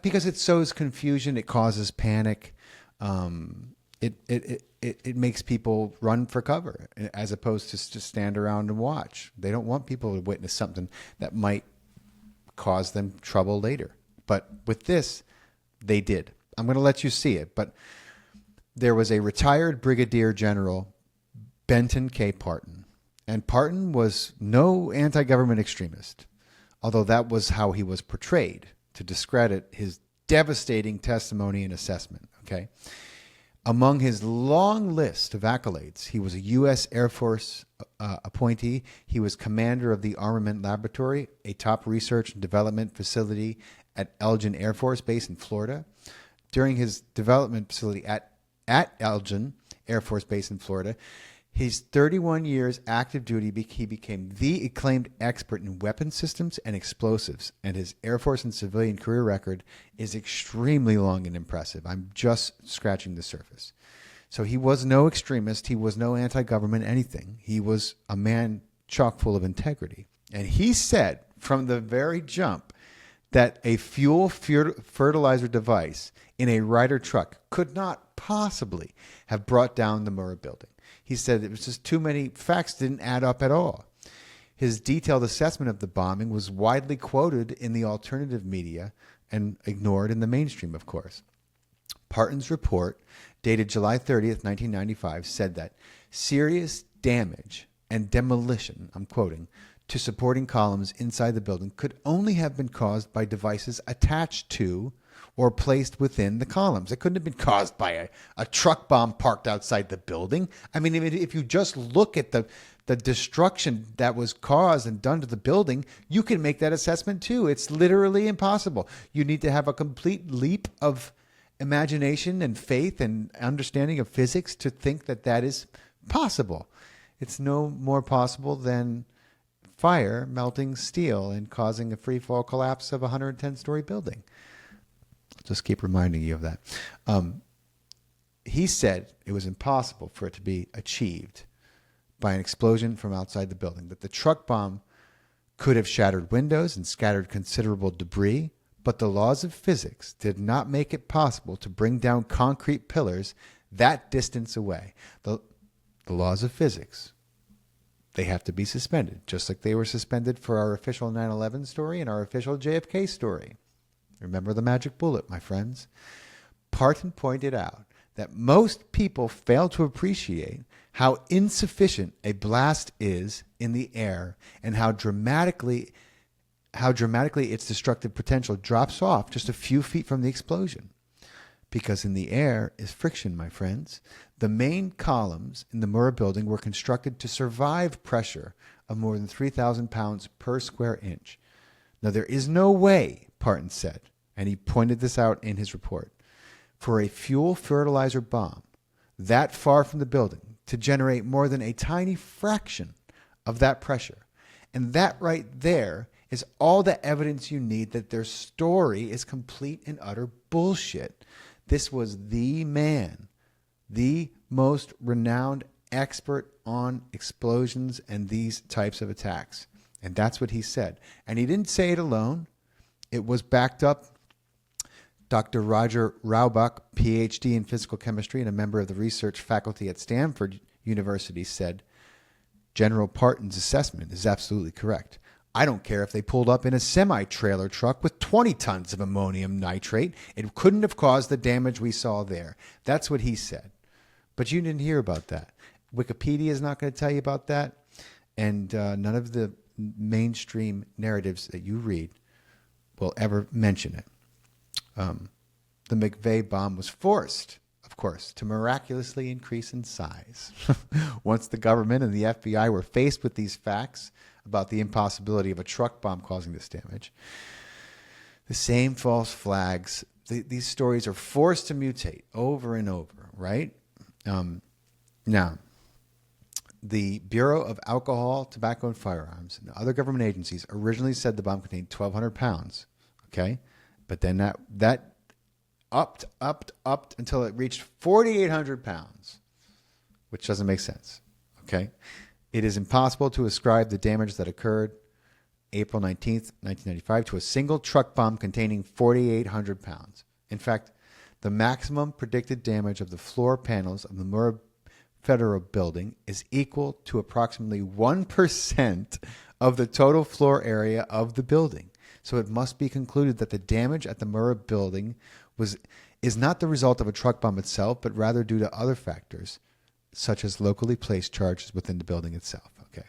Speaker 6: because it sows confusion, it causes panic. it makes people run for cover as opposed to just stand around and watch. They don't want people to witness something that might cause them trouble later. But with this, they did. I'm going to let you see it. But there was a retired Brigadier General, Benton K. Parton. And Parton was no anti-government extremist, although that was how he was portrayed to discredit his devastating testimony and assessment. Okay. Among his long list of accolades, he was a U.S. Air Force appointee. He was commander of the Armament Laboratory, a top research and development facility at Elgin Air Force Base in Florida. During his development facility at Elgin Air Force Base in Florida, his 31 years active duty, he became the acclaimed expert in weapon systems and explosives, and his Air Force and civilian career record is extremely long and impressive. I'm just scratching the surface. So he was no extremist. He was no anti-government anything. He was a man chock full of integrity. And he said from the very jump that a fuel fertilizer device in a Ryder truck could not possibly have brought down the Murrah Building. He said it was just too many facts didn't add up at all. His detailed assessment of the bombing was widely quoted in the alternative media and ignored in the mainstream, of course. Parton's report, dated July 30th, 1995, said that serious damage and demolition, I'm quoting, to supporting columns inside the building could only have been caused by devices attached to or placed within the columns. It couldn't have been caused by a truck bomb parked outside the building. I mean, if you just look at the destruction that was caused and done to the building, you can make that assessment too. It's literally impossible. You need to have a complete leap of imagination and faith and understanding of physics to think that that is possible. It's no more possible than fire melting steel and causing a free fall collapse of a 110-story building. Just keep reminding you of that. He said it was impossible for it to be achieved by an explosion from outside the building, that the truck bomb could have shattered windows and scattered considerable debris, but the laws of physics did not make it possible to bring down concrete pillars that distance away. The laws of physics, they have to be suspended, just like they were suspended for our official 9/11 story and our official JFK story. Remember the magic bullet, my friends. Parton pointed out that most people fail to appreciate how insufficient a blast is in the air and how dramatically its destructive potential drops off just a few feet from the explosion. Because in the air is friction, my friends. The main columns in the Murrah Building were constructed to survive pressure of more than 3,000 pounds per square inch. Now, there is no way, Parton said, and he pointed this out in his report, for a fuel fertilizer bomb that far from the building to generate more than a tiny fraction of that pressure. And that right there is all the evidence you need that their story is complete and utter bullshit. This was the man, the most renowned expert on explosions and these types of attacks. And that's what he said. And he didn't say it alone. It was backed up. Dr. Roger Raubach, PhD in physical chemistry and a member of the research faculty at Stanford University, said, General Parton's assessment is absolutely correct. I don't care if they pulled up in a semi-trailer truck with 20 tons of ammonium nitrate. It couldn't have caused the damage we saw there. That's what he said. But you didn't hear about that. Wikipedia is not going to tell you about that. And none of the mainstream narratives that you read will ever mention it. The McVeigh bomb was forced, of course, to miraculously increase in size. Once the government and the FBI were faced with these facts about the impossibility of a truck bomb causing this damage, the same false flags, these stories are forced to mutate over and over, right? Now, the Bureau of Alcohol, Tobacco, and Firearms and other government agencies originally said the bomb contained 1,200 pounds, okay? But then that upped until it reached 4,800 pounds, which doesn't make sense, okay? It is impossible to ascribe the damage that occurred April 19th, 1995 to a single truck bomb containing 4,800 pounds. In fact, the maximum predicted damage of the floor panels of the Murrah Federal Building is equal to approximately 1% of the total floor area of the building. So it must be concluded that the damage at the Murrah Building is not the result of a truck bomb itself, but rather due to other factors, such as locally placed charges within the building itself. Okay.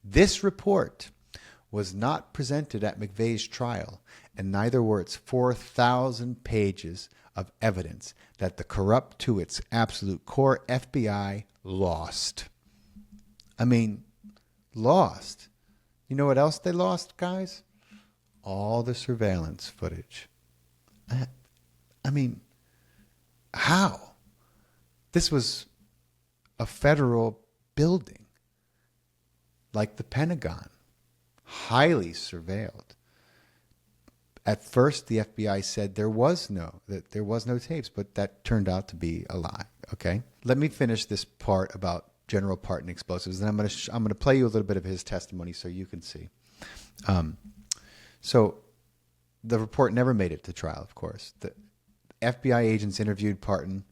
Speaker 6: This report was not presented at McVeigh's trial, and neither were its 4,000 pages of evidence that the corrupt to its absolute core FBI lost. I mean, lost. You know what else they lost, guys? All the surveillance footage. I mean, how? This was a federal building, like the Pentagon, highly surveilled. At first, the FBI said there was no tapes, but that turned out to be a lie. Okay, let me finish this part about General Parton explosives, and I'm going to play you a little bit of his testimony so you can see. So, the report never made it to trial. Of course, the FBI agents interviewed Parton,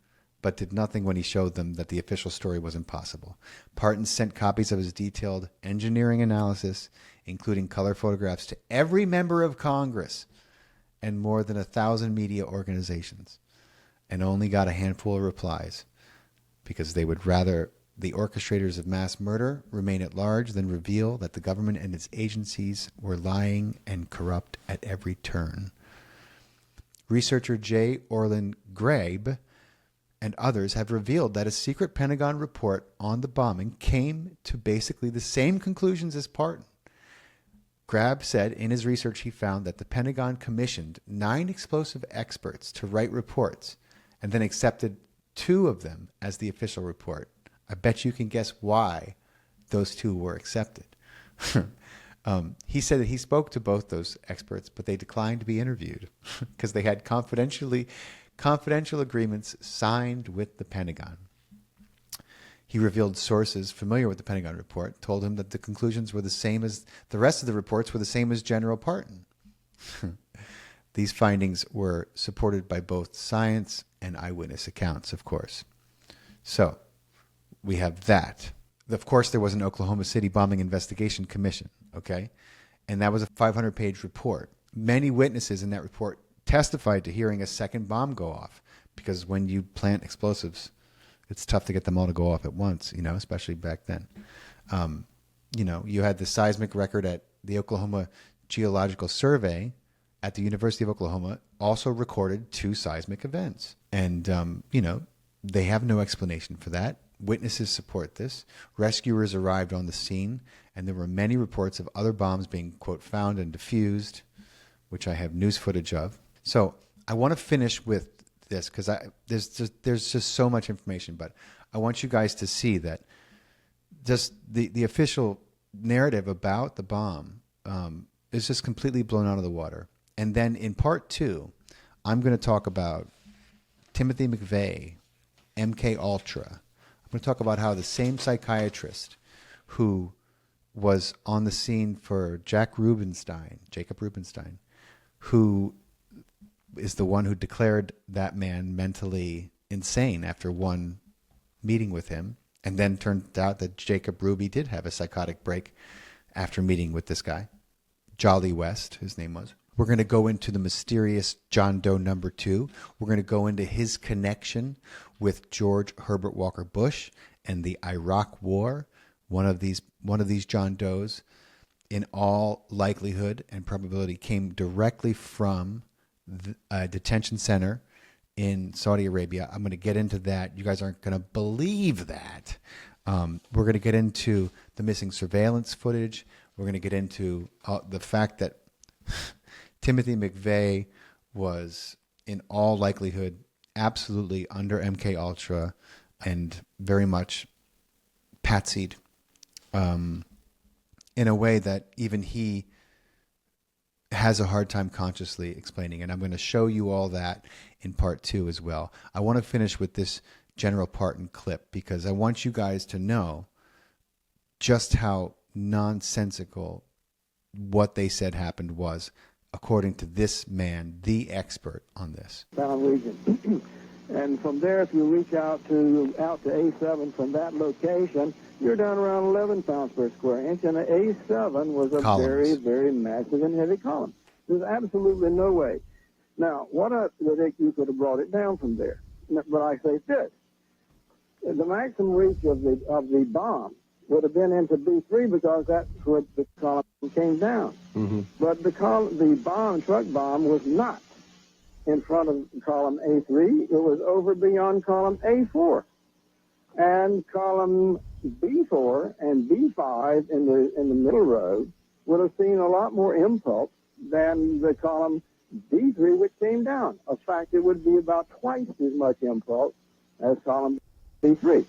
Speaker 6: but did nothing when he showed them that the official story was impossible. Parton sent copies of his detailed engineering analysis, including color photographs, to every member of Congress and more than 1,000 media organizations, and only got a handful of replies because they would rather the orchestrators of mass murder remain at large than reveal that the government and its agencies were lying and corrupt at every turn. Researcher J. Orlin Grabe and others have revealed that a secret Pentagon report on the bombing came to basically the same conclusions as Parton. Grabe said in his research he found that the Pentagon commissioned 9 explosive experts to write reports and then accepted 2 of them as the official report. I bet you can guess why those 2 were accepted. He said that he spoke to both those experts, but they declined to be interviewed because they had confidential agreements signed with the Pentagon. He revealed sources familiar with the Pentagon report told him that the conclusions were the same as the rest of the reports were the same as General Parton. These findings were supported by both science and eyewitness accounts, of course. So we have that. Of course, there was an Oklahoma City bombing investigation commission, okay? And that was a 500-page report. Many witnesses in that report testified to hearing a second bomb go off because when you plant explosives, it's tough to get them all to go off at once, especially back then. You had the seismic record at the Oklahoma Geological Survey at the University of Oklahoma also recorded 2 seismic events. And, they have no explanation for that. Witnesses support this. Rescuers arrived on the scene, and there were many reports of other bombs being, quote, found and defused, which I have news footage of. So I want to finish with this because there's just so much information, but I want you guys to see that just the official narrative about the bomb is just completely blown out of the water. And then in part 2, I'm going to talk about Timothy McVeigh, MK Ultra. I'm going to talk about how the same psychiatrist who was on the scene for Jacob Rubenstein, who is the one who declared that man mentally insane after one meeting with him, and then turned out that Jacob Ruby did have a psychotic break after meeting with this guy, Jolly West, his name was. We're going to go into the mysterious John Doe number 2. We're going to go into his connection with George Herbert Walker Bush and the Iraq War. One of these John Does, in all likelihood and probability, came directly from a detention center in Saudi Arabia. I'm going to get into that. You guys aren't going to believe that. We're going to get into the missing surveillance footage. We're going to get into the fact that Timothy McVeigh was, in all likelihood, absolutely under MK Ultra and very much patsied in a way that even he has a hard time consciously explaining. And I'm going to show you all that in part 2 as well. I want to finish with this General Parton clip because I want you guys to know just how nonsensical what they said happened was, according to this man, the expert on this.
Speaker 3: Found region. And from there, if you reach out to A7 from that location, you're down around 11 pounds per square inch, and an A7 was a very, very massive and heavy column. There's absolutely no way. Now, you could have brought it down from there. But I say this: the maximum reach of the bomb would have been into B3 because that's where the column came down.
Speaker 1: Mm-hmm.
Speaker 3: But the truck bomb was not in front of column A3. It was over beyond column A4. And column B4 and B5 in the middle row would have seen a lot more impulse than the column B3, which came down. In fact, it would be about twice as much impulse as column B3.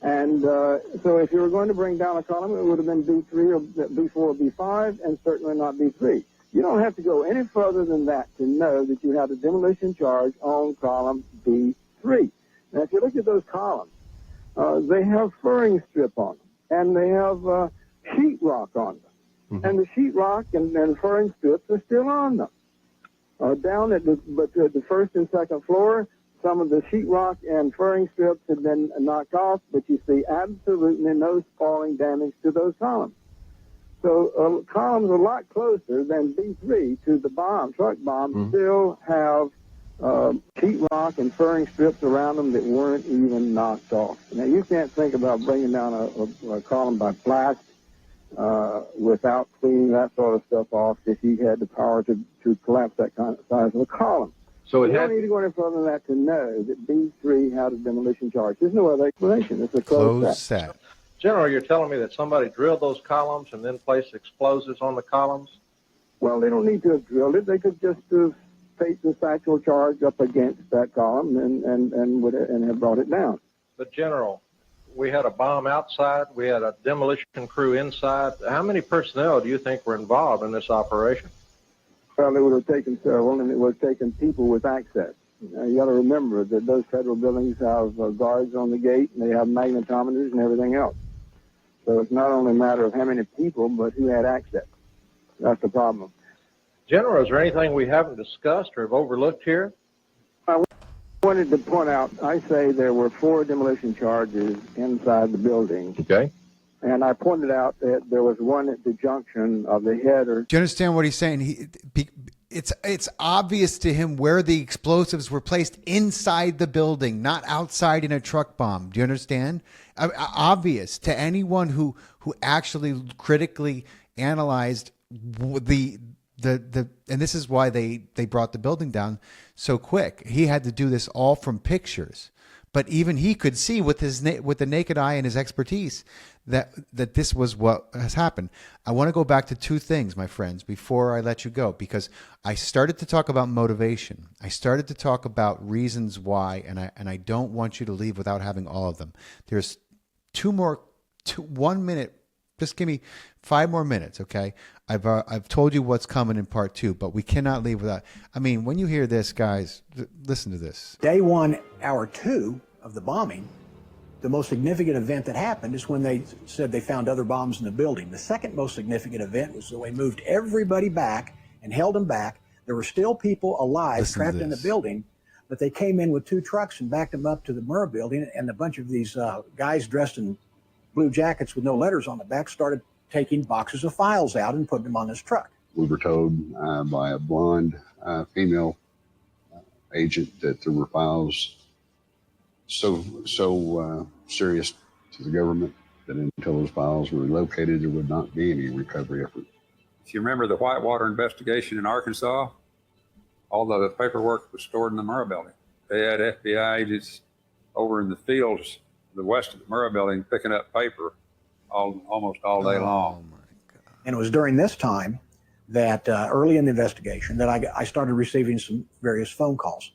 Speaker 3: And so if you were going to bring down a column, it would have been B3 or B4 or B5, and certainly not B3. You don't have to go any further than that to know that you have a demolition charge on column B3. Now, if you look at those columns, they have furring strip on them, and they have sheetrock on them. Mm-hmm. And the sheetrock and furring strips are still on them. Down at the first and second floor, some of the sheetrock and furring strips have been knocked off, but you see absolutely no falling damage to those columns. So columns a lot closer than B3 to the truck bomb, still have sheetrock and furring strips around them that weren't even knocked off. Now, you can't think about bringing down a column by blast without cleaning that sort of stuff off if you had the power to collapse that kind of size of a column.
Speaker 1: So
Speaker 3: you don't need to go any further than that to know that B3 had a demolition charge. There's no other explanation. It's a closed set.
Speaker 2: General, you're telling me that somebody drilled those columns and then placed explosives on the columns?
Speaker 3: Well, they don't need to have drilled it. They could just have placed the actual charge up against that column and have brought it down.
Speaker 2: But, General, we had a bomb outside. We had a demolition crew inside. How many personnel do you think were involved in this operation?
Speaker 3: Well, it would have taken several, and it would have taken people with access. You got to remember that those federal buildings have guards on the gate, and they have magnetometers and everything else. So it's not only a matter of how many people, but who had access. That's the problem.
Speaker 2: General, is there anything we haven't discussed or have overlooked here?
Speaker 3: I wanted to point out, I say there were 4 demolition charges inside the building.
Speaker 1: Okay.
Speaker 3: And I pointed out that there was one at the junction of the header.
Speaker 6: Do you understand what he's saying? It's obvious to him where the explosives were placed inside the building, not outside in a truck bomb. Do you understand? Obvious to anyone who actually critically analyzed the and this is why they brought the building down so quick. He had to do this all from pictures. But even he could see with the naked eye and his expertise that this was what has happened. I want to go back to 2 things, my friends, before I let you go, because I started to talk about motivation. I started to talk about reasons why, and I don't want you to leave without having all of them. There's 1 minute. Just give me 5 more minutes, okay? I've told you what's coming in part 2, but we cannot leave without. I mean, when you hear this, guys, listen to this.
Speaker 8: Day 1, hour 2 of the bombing, the most significant event that happened is when they said they found other bombs in the building. The second most significant event was that they moved everybody back and held them back. There were still people alive trapped in the building, but they came in with 2 trucks and backed them up to the Murrah Building, and a bunch of these guys dressed in blue jackets with no letters on the back started taking boxes of files out and putting them on this truck.
Speaker 4: We were told by a blonde female agent that there were files so serious to the government that until those files were located, there would not be any recovery effort.
Speaker 5: If you remember the Whitewater investigation in Arkansas, all the paperwork was stored in the Murrah Building. They had FBI agents over in the fields the west of the Murrah Building picking up paper almost all day long.
Speaker 6: My God.
Speaker 8: And it was during this time that early in the investigation that I started receiving some various phone calls.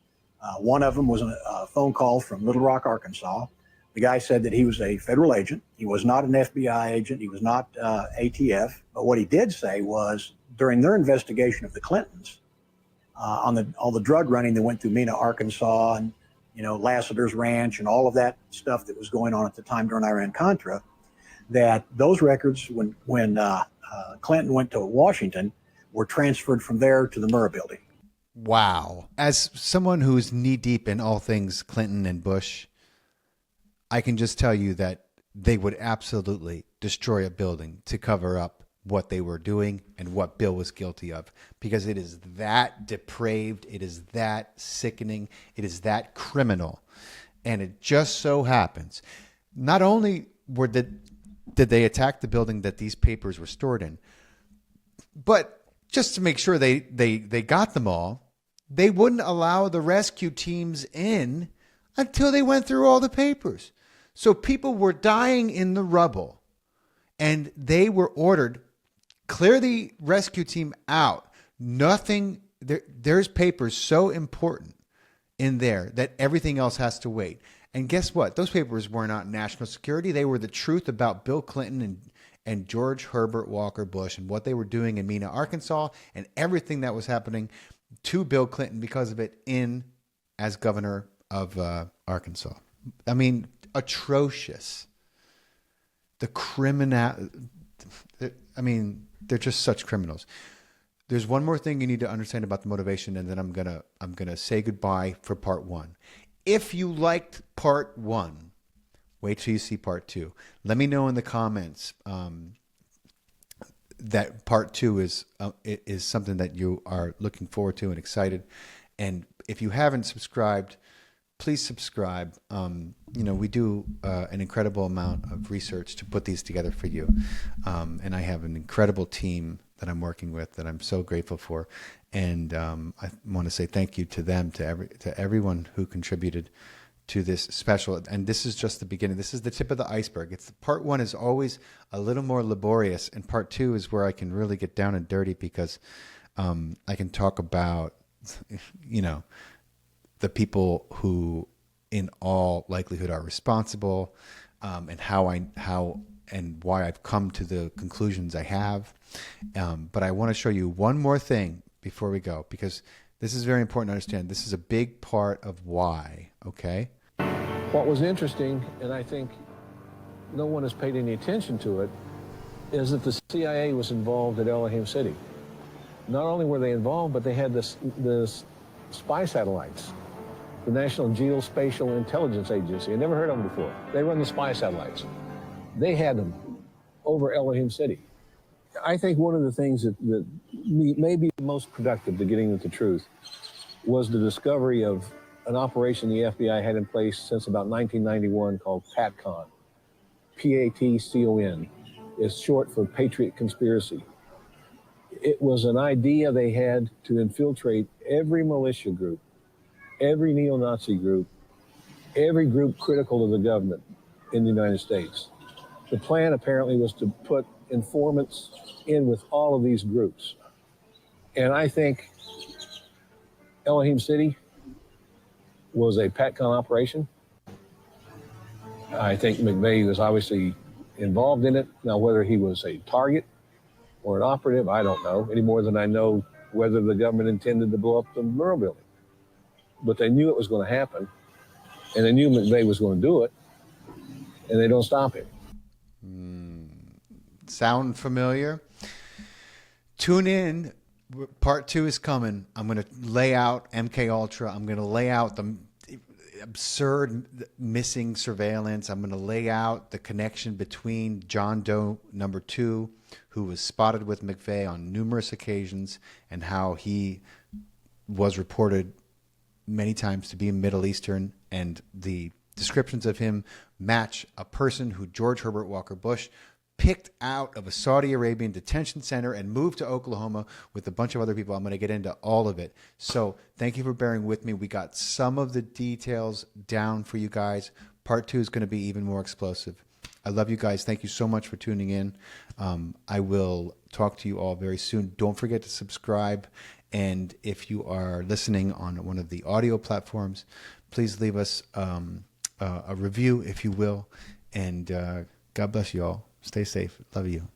Speaker 8: One of them was a phone call from Little Rock, Arkansas. The guy said that he was a federal agent. He was not an FBI agent. He was not ATF. But what he did say was during their investigation of the Clintons, on all the drug running that went through Mena, Arkansas, and Lassiter's Ranch and all of that stuff that was going on at the time during Iran-Contra, that those records, when Clinton went to Washington, were transferred from there to the Murrah Building.
Speaker 6: Wow. As someone who's knee deep in all things Clinton and Bush, I can just tell you that they would absolutely destroy a building to cover up what they were doing and what Bill was guilty of, because it is that depraved, it is that sickening, it is that criminal. And it just so happens, not only did they attack the building that these papers were stored in, but just to make sure they got them all, they wouldn't allow the rescue teams in until they went through all the papers. So people were dying in the rubble, and they were ordered, clear the rescue team out. Nothing, there's papers so important in there that everything else has to wait. And guess what? Those papers were not national security. They were the truth about Bill Clinton and George Herbert Walker Bush and what they were doing in Mena, Arkansas, and everything that was happening to Bill Clinton because of it as governor of Arkansas. I mean, atrocious. The criminal. I mean, they're just such criminals. There's one more thing you need to understand about the motivation, and then I'm gonna say goodbye for part one. If you liked part one, wait till you see part two. Let me know in the comments that part two is something that you are looking forward to and excited. And if you haven't subscribed, please subscribe. We do an incredible amount of research to put these together for you. And I have an incredible team that I'm working with that I'm so grateful for. And I want to say thank you to them, to everyone who contributed to this special. And this is just the beginning. This is the tip of the iceberg. Part one is always a little more laborious, and part two is where I can really get down and dirty, because I can talk about, the people who in all likelihood are responsible, and how and why I've come to the conclusions I have. But I want to show you one more thing before we go, because this is very important to understand. This is a big part of why, okay?
Speaker 1: What was interesting, and I think no one has paid any attention to it, is that the CIA was involved at Elohim City. Not only were they involved, but they had the spy satellites. The National Geospatial Intelligence Agency. I never heard of them before. They run the spy satellites. They had them over Elohim City. I think one of the things that may be most productive to getting at the truth was the discovery of an operation the FBI had in place since about 1991 called PATCON. PATCON is short for Patriot Conspiracy. It was an idea they had to infiltrate every militia group, every neo-Nazi group, every group critical of the government in the United States. The plan apparently was to put informants in with all of these groups. And I think Elohim City was a PATCON operation. I think McVeigh was obviously involved in it. Now, whether he was a target or an operative, I don't know, any more than I know whether the government intended to blow up the Murrah Building. But they knew it was going to happen, and they knew McVeigh was going to do it, and they don't stop him.
Speaker 6: Sound familiar? Tune in. Part two is coming. I'm going to lay out MK Ultra. I'm going to lay out the absurd missing surveillance. I'm going to lay out the connection between John Doe number 2, who was spotted with McVeigh on numerous occasions, and how he was reported many times to be Middle Eastern, and the descriptions of him match a person who George Herbert Walker Bush picked out of a Saudi Arabian detention center and moved to Oklahoma with a bunch of other people. I'm going to get into all of it. So thank you for bearing with me. We got some of the details down for you guys. Part 2 is going to be even more explosive. I love you guys. Thank you so much for tuning in. I will talk to you all very soon. Don't forget to subscribe. And if you are listening on one of the audio platforms, please leave us a review, if you will. And God bless you all. Stay safe. Love you.